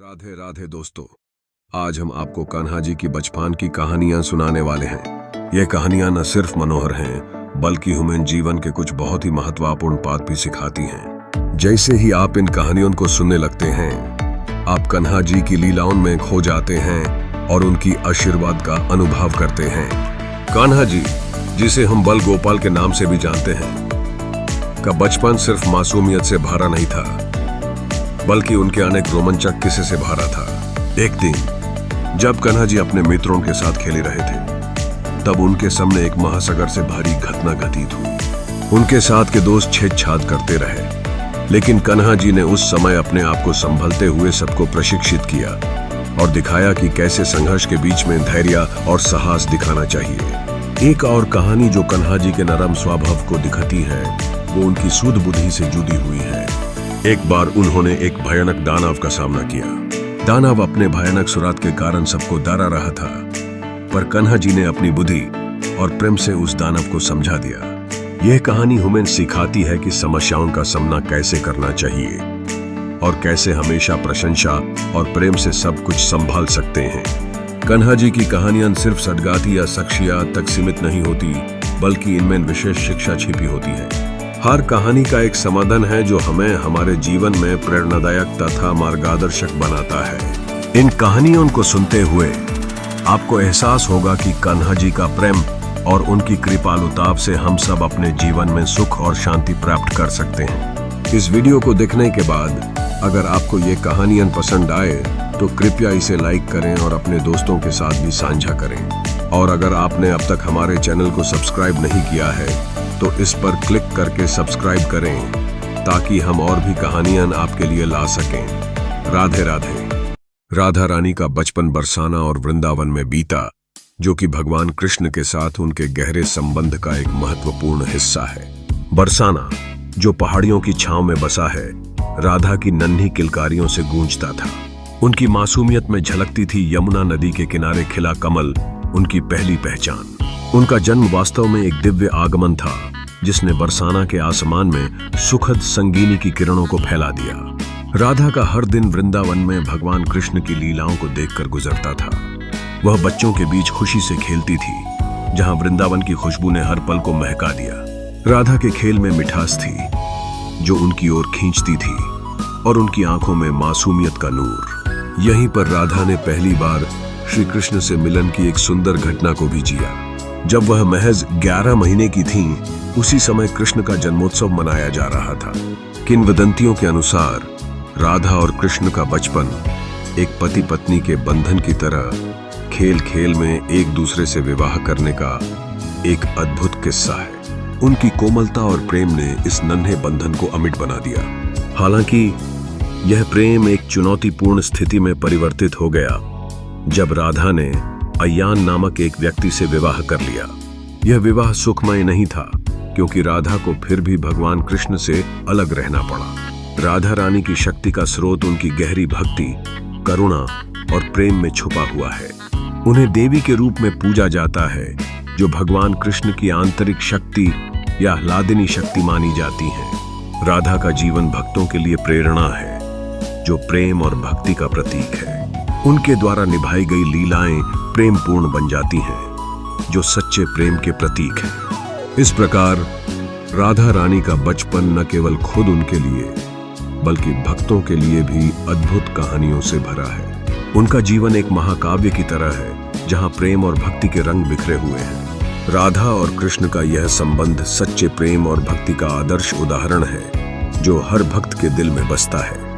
राधे राधे दोस्तों, आज हम आपको कान्हा जी की बचपन की कहानियां सुनाने वाले हैं। ये कहानियां न सिर्फ मनोहर हैं, बल्कि हमें जीवन के कुछ बहुत ही महत्वपूर्ण बात भी सिखाती हैं। जैसे ही आप इन कहानियों को सुनने लगते हैं, आप कान्हा जी की लीलाओं में खो जाते हैं और उनकी आशीर्वाद का अनुभव करते हैं। कान्हा जी, जिसे हम बल गोपाल के नाम से भी जानते हैं, का बचपन सिर्फ मासूमियत से भरा नहीं था, बल्कि उनके अनेक रोमांचक किस्से से भरा था। एक दिन जब कान्हा जी अपने मित्रों के साथ खेले रहे थे, तब उनके सामने एक महासागर से भारी घटना घटित हुई। उनके साथ के दोस्त छेड़छाड़ करते रहे, लेकिन कान्हा जी ने उस समय अपने आप को संभलते हुए सबको प्रशिक्षित किया और दिखाया कि कैसे संघर्ष के बीच में धैर्य और साहस दिखाना चाहिए। एक और कहानी जो कान्हा जी के नरम स्वभाव को दिखाती है, वो उनकी शुद्ध बुद्धि से जुड़ी हुई है। एक बार उन्होंने एक भयानक दानव का सामना किया। दानव अपने भयानक सुराग के कारण सबको डरा रहा था, पर कान्हा जी ने अपनी बुद्धि और प्रेम से उस दानव को समझा दिया। यह कहानी हमें सिखाती है कि समस्याओं का सामना कैसे करना चाहिए और कैसे हमेशा प्रशंसा और प्रेम से सब कुछ संभाल सकते हैं। कान्हा जी की कहानियां सिर्फ सदगाती या शख्सियत तक सीमित नहीं होती, बल्कि इनमें विशेष शिक्षा छिपी होती है। हर कहानी का एक समाधान है जो हमें हमारे जीवन में प्रेरणादायक तथा मार्गदर्शक बनाता है। इन कहानियों को सुनते हुए आपको एहसास होगा कि कान्हा जी का प्रेम और उनकी कृपालुता से हम सब अपने जीवन में सुख और शांति प्राप्त कर सकते हैं। इस वीडियो को देखने के बाद अगर आपको ये कहानियां पसंद आए तो कृपया इसे लाइक करें और अपने दोस्तों के साथ भी साझा करें। और अगर आपने अब तक हमारे चैनल को सब्सक्राइब नहीं किया है तो इस पर क्लिक करके सब्सक्राइब करें, ताकि हम और भी कहानियां आपके लिए ला सकें। राधे राधे। राधा रानी का बचपन बरसाना और वृंदावन में बीता, जो कि भगवान कृष्ण के साथ उनके गहरे संबंध का एक महत्वपूर्ण हिस्सा है। बरसाना, जो पहाड़ियों की छांव में बसा है, राधा की नन्ही किलकारियों से गूंजता था। उनकी मासूमियत में झलकती थी यमुना नदी के किनारे खिला कमल, उनकी पहली पहचान। उनका जन्म वास्तव में एक दिव्य आगमन था, जिसने बरसाना के आसमान में सुखद संगीनी की किरणों को फैला दिया। राधा का हर दिन वृंदावन में भगवान कृष्ण की लीलाओं को देखकर गुजरता था। वह बच्चों के बीच खुशी से खेलती थी, जहां वृंदावन की खुशबू ने हर पल को महका दिया। राधा के खेल में मिठास थी, जो उनकी ओर खींचती थी, और उनकी आंखों में मासूमियत का नूर। यहीं पर राधा ने पहली बार श्री कृष्ण से मिलन की एक सुंदर घटना को भी जिया। जब वह महज 11 महीने की थीं, उसी समय कृष्ण का जन्मोत्सव मनाया जा रहा था। किंवदंतियों के अनुसार राधा और कृष्ण का बचपन एक पति पत्नी के बंधन की तरह खेल खेल में एक दूसरे से विवाह करने का एक अद्भुत किस्सा है। उनकी कोमलता और प्रेम ने इस नन्हे बंधन को अमिट बना दिया। हालांकि यह प्रेम एक चुनौतीपूर्ण स्थिति में परिवर्तित हो गया जब राधा ने अयान नामक एक व्यक्ति से विवाह कर लिया। यह विवाह सुखमय नहीं था, क्योंकि राधा को फिर भी भगवान कृष्ण से अलग रहना पड़ा। राधा रानी की शक्ति का स्रोत उनकी गहरी भक्ति, करुणा और प्रेम में छुपा हुआ है। उन्हें देवी के रूप में पूजा जाता है, जो भगवान कृष्ण की आंतरिक शक्ति या आह्लादिनी शक्ति मानी जाती है। राधा का जीवन भक्तों के लिए प्रेरणा है, जो प्रेम और भक्ति का प्रतीक है। उनके द्वारा निभाई गई लीलाएं प्रेम पूर्ण बन जाती हैं, जो सच्चे प्रेम के प्रतीक हैं। इस प्रकार राधा रानी का बचपन न केवल खुद उनके लिए, बल्कि भक्तों के लिए भी अद्भुत कहानियों से भरा है। उनका जीवन एक महाकाव्य की तरह है, जहां प्रेम और भक्ति के रंग बिखरे हुए हैं। राधा और कृष्ण का यह संबंध सच्चे प्रेम और भक्ति का आदर्श उदाहरण है, जो हर भक्त के दिल में बसता है।